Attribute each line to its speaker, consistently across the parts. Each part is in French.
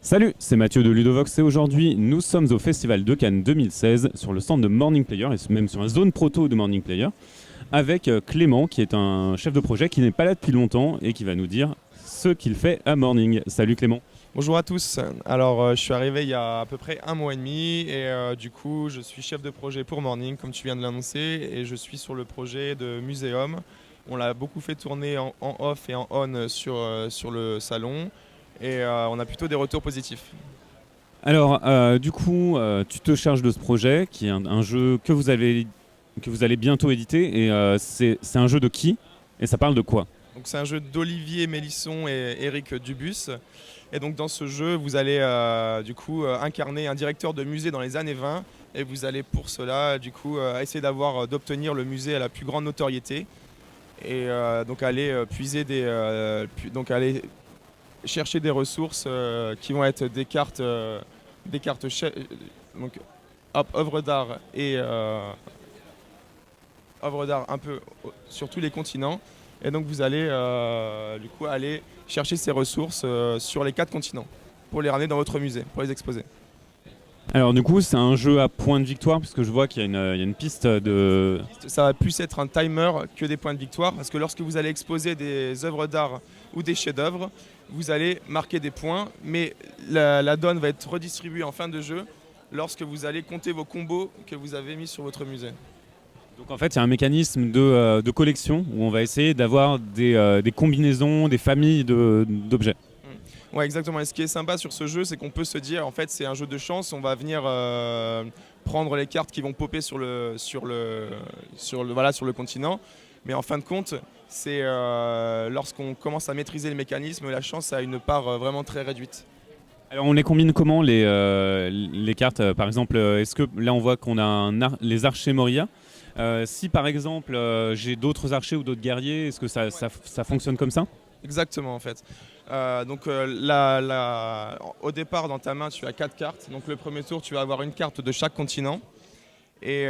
Speaker 1: Salut, c'est Mathieu de Ludovox et aujourd'hui nous sommes au Festival de Cannes 2016 sur le stand de Morning Player et même sur la zone proto de Morning Player avec Clément qui est un chef de projet qui n'est pas là depuis longtemps et qui va nous dire ce qu'il fait à Morning. Salut Clément.
Speaker 2: Bonjour à tous. Alors, je suis arrivé il y a à peu près un mois et demi et du coup, je suis chef de projet pour Morning, comme tu viens de l'annoncer, et je suis sur le projet de Muséum. On l'a beaucoup fait tourner en off et en on sur le salon et on a plutôt des retours positifs.
Speaker 1: Alors du coup tu te charges de ce projet qui est un jeu que vous allez bientôt éditer et c'est un jeu de qui et ça parle de quoi?
Speaker 2: Donc, c'est un jeu d'Olivier Mélisson et Eric Dubus. Et donc, dans ce jeu, vous allez incarner un directeur de musée dans les années 20 et vous allez pour cela essayer d'obtenir le musée à la plus grande notoriété et donc aller aller chercher des ressources qui vont être des cartes donc œuvres d'art et œuvres d'art un peu sur tous les continents. Et donc vous allez aller chercher ces ressources sur les 4 continents pour les ramener dans votre musée, pour les exposer.
Speaker 1: Alors du coup c'est un jeu à points de victoire puisque je vois qu'il y a une piste de...
Speaker 2: Ça va plus être un timer que des points de victoire parce que lorsque vous allez exposer des œuvres d'art ou des chefs-d'œuvre, vous allez marquer des points, mais la donne va être redistribuée en fin de jeu lorsque vous allez compter vos combos que vous avez mis sur votre musée.
Speaker 1: Donc en fait il y a un mécanisme de collection où on va essayer d'avoir des combinaisons, des familles d'objets.
Speaker 2: Ouais, exactement. Et ce qui est sympa sur ce jeu, c'est qu'on peut se dire, en fait, c'est un jeu de chance. On va venir prendre les cartes qui vont popper sur le continent. Mais en fin de compte, c'est lorsqu'on commence à maîtriser le mécanisme, la chance a une part vraiment très réduite.
Speaker 1: Alors on les combine comment les cartes par exemple, est-ce que là on voit qu'on a les archers Moria. Si par exemple j'ai d'autres archers ou d'autres guerriers, est-ce que ça fonctionne comme ça?
Speaker 2: Exactement, en fait. Au départ, dans ta main, tu as 4 cartes. Donc le premier tour, tu vas avoir une carte de chaque continent. Et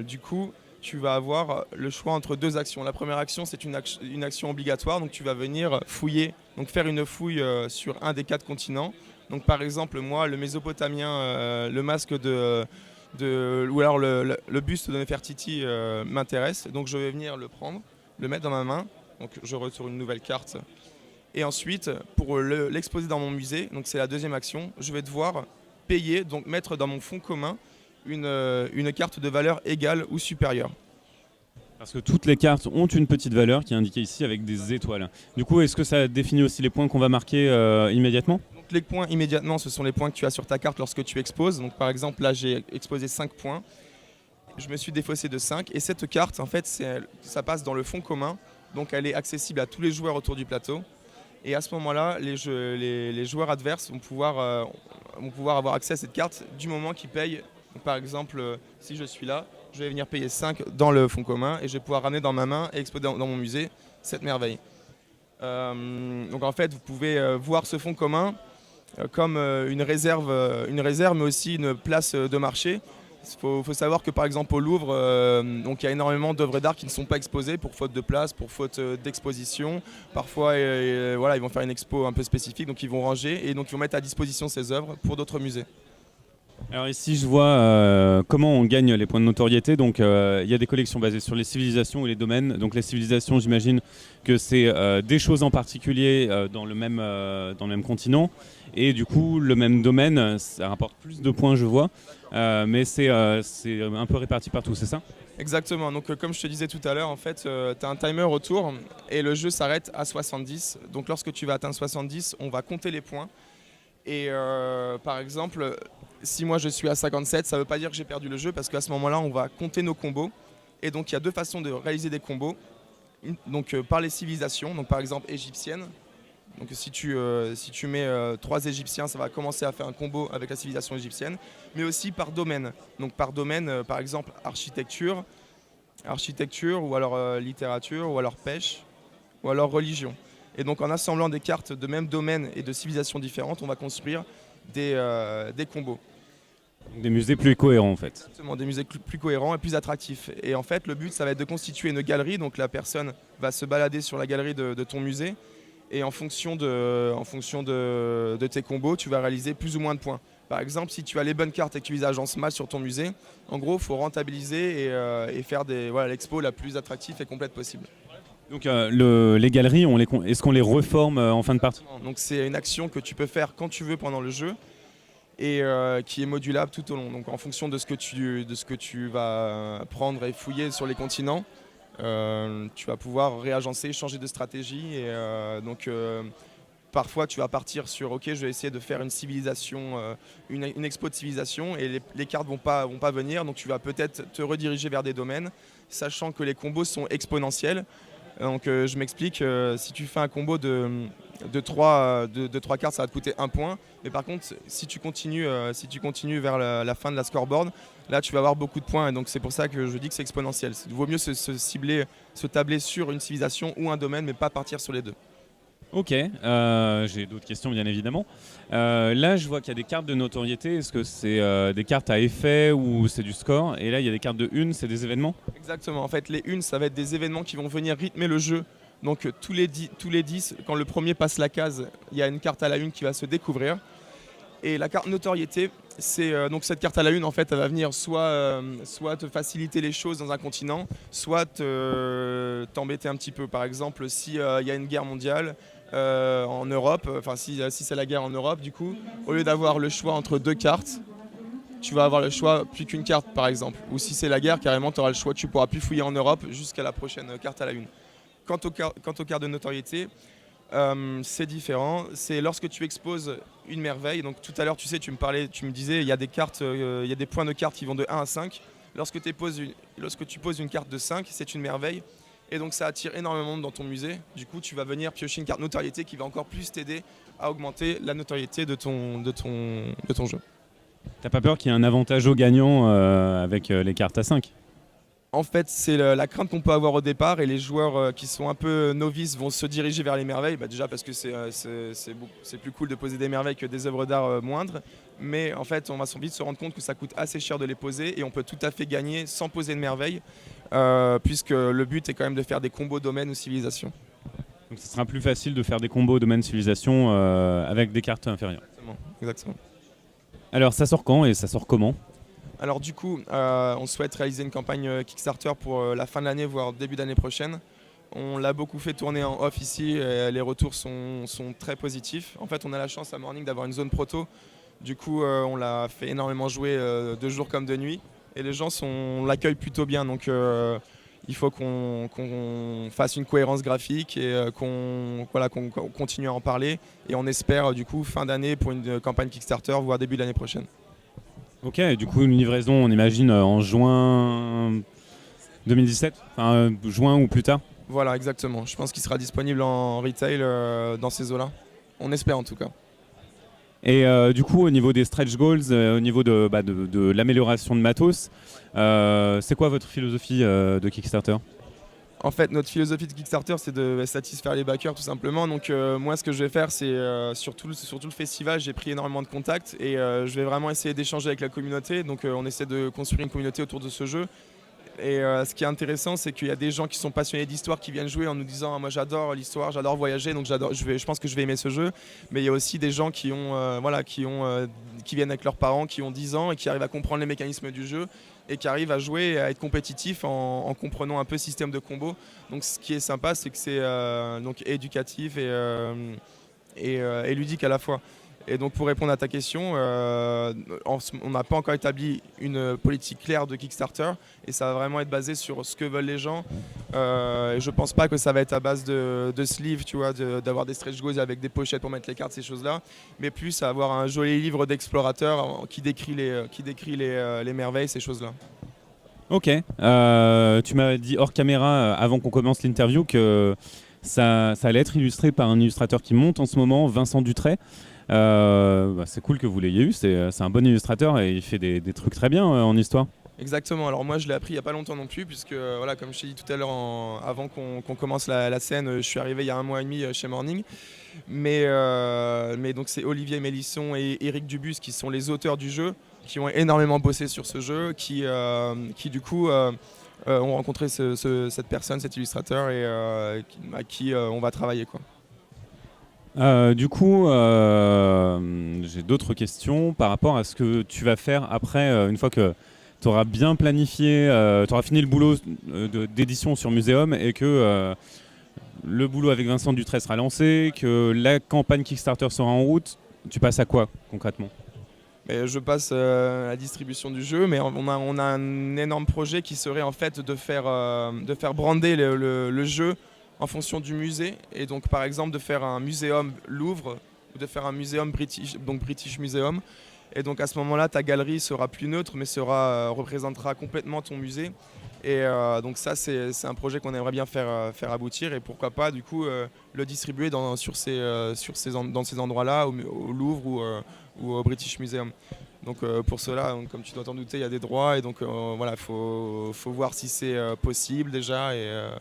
Speaker 2: du coup, tu vas avoir le choix entre 2 actions. La première action, c'est une action obligatoire. Donc tu vas venir fouiller, donc faire une fouille sur un des 4 continents. Donc par exemple, moi, le mésopotamien, le masque ou alors le buste de Nefertiti m'intéresse. Donc je vais venir le prendre, le mettre dans ma main. Donc je retourne une nouvelle carte. Et ensuite, pour l'exposer dans mon musée, donc c'est la deuxième action, je vais devoir payer, donc mettre dans mon fonds commun une carte de valeur égale ou supérieure.
Speaker 1: Parce que toutes les cartes ont une petite valeur qui est indiquée ici avec des étoiles. Du coup, est-ce que ça définit aussi les points qu'on va marquer immédiatement?
Speaker 2: Donc les points immédiatement, ce sont les points que tu as sur ta carte lorsque tu exposes. Donc par exemple, là j'ai exposé 5 points. Je me suis défaussé de 5. Et cette carte, en fait, ça passe dans le fonds commun. Donc elle est accessible à tous les joueurs autour du plateau. Et à ce moment-là, les joueurs adverses vont pouvoir avoir accès à cette carte du moment qu'ils payent. Donc, par exemple, si je suis là, je vais venir payer 5 dans le fonds commun et je vais pouvoir ramener dans ma main et exposer dans mon musée cette merveille. Donc en fait, vous pouvez voir ce fonds commun comme une réserve, mais aussi une place de marché. Il faut savoir que par exemple au Louvre, donc il y a énormément d'œuvres d'art qui ne sont pas exposées pour faute de place, pour faute d'exposition. Parfois, voilà, ils vont faire une expo un peu spécifique, donc ils vont ranger et donc ils vont mettre à disposition ces œuvres pour d'autres musées.
Speaker 1: Alors ici, je vois comment on gagne les points de notoriété. Donc il y a des collections basées sur les civilisations ou les domaines. Donc les civilisations, j'imagine que c'est des choses en particulier dans le même continent. Et du coup, le même domaine, ça rapporte plus de points, je vois. Mais c'est un peu réparti partout, c'est ça?
Speaker 2: Exactement, donc comme je te disais tout à l'heure, en fait, tu as un timer autour et le jeu s'arrête à 70. Donc lorsque tu vas atteindre 70, on va compter les points. Et par exemple, si moi je suis à 57, ça ne veut pas dire que j'ai perdu le jeu parce qu'à ce moment-là, on va compter nos combos. Et donc il y a 2 façons de réaliser des combos. Donc par les civilisations, donc par exemple égyptienne. Donc si tu mets 3 Égyptiens, ça va commencer à faire un combo avec la civilisation égyptienne. Mais aussi par domaine. Donc par domaine, par exemple architecture ou alors littérature ou alors pêche ou alors religion. Et donc en assemblant des cartes de même domaine et de civilisations différentes, on va construire des combos.
Speaker 1: Des musées plus cohérents en fait.
Speaker 2: Exactement, des musées plus cohérents et plus attractifs. Et en fait, le but, ça va être de constituer une galerie. Donc la personne va se balader sur la galerie de ton musée Et en fonction de tes combos, tu vas réaliser plus ou moins de points. Par exemple, si tu as les bonnes cartes et que tu les agences mal sur ton musée, en gros, il faut rentabiliser et faire l'expo la plus attractive et complète possible.
Speaker 1: Donc les galeries, est-ce qu'on les reforme en fin de partie?
Speaker 2: Donc c'est une action que tu peux faire quand tu veux pendant le jeu et qui est modulable tout au long. Donc en fonction de ce que tu vas prendre et fouiller sur les continents, tu vas pouvoir réagencer, changer de stratégie. Et parfois tu vas partir sur ok, je vais essayer de faire une civilisation, une expo de civilisation et les cartes vont pas venir. Donc tu vas peut-être te rediriger vers des domaines, sachant que les combos sont exponentiels. Donc je m'explique, si tu fais un combo de 3 cartes, ça va te coûter 1 point. Mais par contre, si tu continues vers la fin de la scoreboard, là tu vas avoir beaucoup de points. Et donc c'est pour ça que je dis que c'est exponentiel. Il vaut mieux se tabler sur une civilisation ou un domaine, mais pas partir sur les deux.
Speaker 1: Ok, j'ai d'autres questions bien évidemment. Là, je vois qu'il y a des cartes de notoriété. Est-ce que c'est des cartes à effet ou c'est du score? Et là, il y a des cartes de une, c'est des événements?
Speaker 2: Exactement, en fait les unes, ça va être des événements qui vont venir rythmer le jeu. Donc tous les 10, quand le premier passe la case, il y a une carte à la une qui va se découvrir. Et la carte notoriété, c'est donc cette carte à la une, en fait, elle va venir soit te faciliter les choses dans un continent, soit t'embêter un petit peu. Par exemple, s'il y a une guerre mondiale en Europe, enfin si c'est la guerre en Europe, du coup, au lieu d'avoir le choix entre 2 cartes, tu vas avoir le choix plus qu'une carte, par exemple. Ou si c'est la guerre, carrément, tu auras le choix, tu pourras plus fouiller en Europe jusqu'à la prochaine carte à la une. Quant aux cartes de notoriété, c'est différent. C'est lorsque tu exposes une merveille. Donc tout à l'heure, tu sais, tu me disais, il y a des cartes, il y a des points de cartes qui vont de 1 à 5. Lorsque tu poses une carte de 5, c'est une merveille. Et donc ça attire énormément de monde dans ton musée. Du coup, tu vas venir piocher une carte notoriété qui va encore plus t'aider à augmenter la notoriété de ton jeu.
Speaker 1: T'as pas peur qu'il y ait un avantage au gagnant avec les cartes à 5?
Speaker 2: En fait, c'est la crainte qu'on peut avoir au départ et les joueurs qui sont un peu novices vont se diriger vers les merveilles. Déjà parce que c'est plus cool de poser des merveilles que des œuvres d'art moindres. Mais en fait, on va vite se rendre compte que ça coûte assez cher de les poser et on peut tout à fait gagner sans poser de merveilles puisque le but est quand même de faire des combos domaine ou civilisation.
Speaker 1: Donc ce sera plus facile de faire des combos domaine civilisation avec des cartes inférieures.
Speaker 2: Exactement.
Speaker 1: Alors ça sort quand et ça sort comment?
Speaker 2: Alors du coup, on souhaite réaliser une campagne Kickstarter pour la fin de l'année, voire début d'année prochaine. On l'a beaucoup fait tourner en off ici et les retours sont très positifs. En fait, on a la chance à Morning d'avoir une zone proto. Du coup, on l'a fait énormément jouer de jour comme de nuit. Et les gens l'accueillent plutôt bien. Donc il faut qu'on fasse une cohérence graphique et qu'on continue à en parler. Et on espère du coup fin d'année pour une campagne Kickstarter, voire début de l'année prochaine.
Speaker 1: Ok, du coup une livraison on imagine en juin 2017, enfin juin ou plus tard.
Speaker 2: Voilà, exactement. Je pense qu'il sera disponible en retail dans ces eaux-là. On espère en tout cas.
Speaker 1: Et du coup au niveau des stretch goals, au niveau de l'amélioration de matos, c'est quoi votre philosophie de Kickstarter?
Speaker 2: En fait, notre philosophie de Kickstarter, c'est de satisfaire les backers tout simplement. Donc moi, ce que je vais faire, c'est sur tout le festival, j'ai pris énormément de contacts et je vais vraiment essayer d'échanger avec la communauté. Donc on essaie de construire une communauté autour de ce jeu. Et ce qui est intéressant, c'est qu'il y a des gens qui sont passionnés d'histoire qui viennent jouer en nous disant moi j'adore l'histoire, j'adore voyager, donc je pense que je vais aimer ce jeu. Mais il y a aussi des gens qui viennent avec leurs parents, qui ont 10 ans et qui arrivent à comprendre les mécanismes du jeu et qui arrivent à jouer et à être compétitifs en comprenant un peu le système de combo. Donc ce qui est sympa, c'est que c'est donc éducatif et ludique à la fois. Et donc pour répondre à ta question, on n'a pas encore établi une politique claire de Kickstarter et ça va vraiment être basé sur ce que veulent les gens. Et je pense pas que ça va être à base de sleeves, tu vois, d'avoir des stretch goals avec des pochettes pour mettre les cartes, ces choses-là, mais plus à avoir un joli livre d'explorateur qui décrit les merveilles, ces choses-là.
Speaker 1: Ok, tu m'as dit hors caméra avant qu'on commence l'interview que ça allait être illustré par un illustrateur qui monte en ce moment, Vincent Dutray. C'est cool que vous l'ayez eu, c'est un bon illustrateur et il fait des trucs très bien en histoire.
Speaker 2: Exactement, alors moi je l'ai appris il n'y a pas longtemps non plus puisque voilà, comme je t'ai dit tout à l'heure avant qu'on commence la scène, je suis arrivé il y a 1 mois et demi chez Morning. Mais donc c'est Olivier Mélisson et Eric Dubus qui sont les auteurs du jeu, qui ont énormément bossé sur ce jeu, qui du coup ont rencontré cette personne, cet illustrateur et à qui on va travailler quoi.
Speaker 1: Du coup, j'ai d'autres questions par rapport à ce que tu vas faire après, une fois que tu auras bien planifié, tu auras fini le boulot d'édition sur Muséum et que le boulot avec Vincent Dutray sera lancé, que la campagne Kickstarter sera en route. Tu passes à quoi concrètement?
Speaker 2: Mais je passe à la distribution du jeu, mais on a un énorme projet qui serait en fait de faire brander le jeu en fonction du musée. Et donc par exemple de faire un muséum Louvre ou de faire un muséum British, donc British Museum. Et donc à ce moment-là, ta galerie sera plus neutre, mais représentera complètement ton musée. Et donc ça, c'est un projet qu'on aimerait bien faire aboutir. Et pourquoi pas, du coup, le distribuer dans ces endroits-là, au Louvre ou au British Museum. Donc pour cela, donc, comme tu dois t'en douter, il y a des droits. Et donc voilà, faut voir si c'est possible déjà.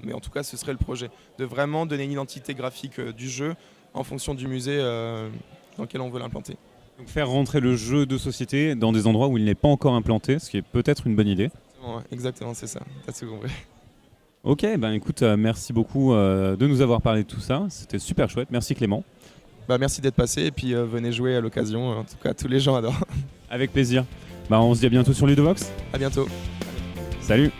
Speaker 2: Mais en tout cas, ce serait le projet. De vraiment donner une identité graphique du jeu en fonction du musée dans lequel on veut l'implanter.
Speaker 1: Donc faire rentrer le jeu de société dans des endroits où il n'est pas encore implanté, ce qui est peut-être une bonne idée.
Speaker 2: Ouais, exactement, c'est ça. T'as tout compris.
Speaker 1: Ok, ben écoute, merci beaucoup de nous avoir parlé de tout ça. C'était super chouette. Merci Clément.
Speaker 2: Bah, merci d'être passé et puis venez jouer à l'occasion. En tout cas, tous les gens adorent.
Speaker 1: Avec plaisir. Bah, on se dit à bientôt sur Ludovox.
Speaker 2: À bientôt.
Speaker 1: Salut.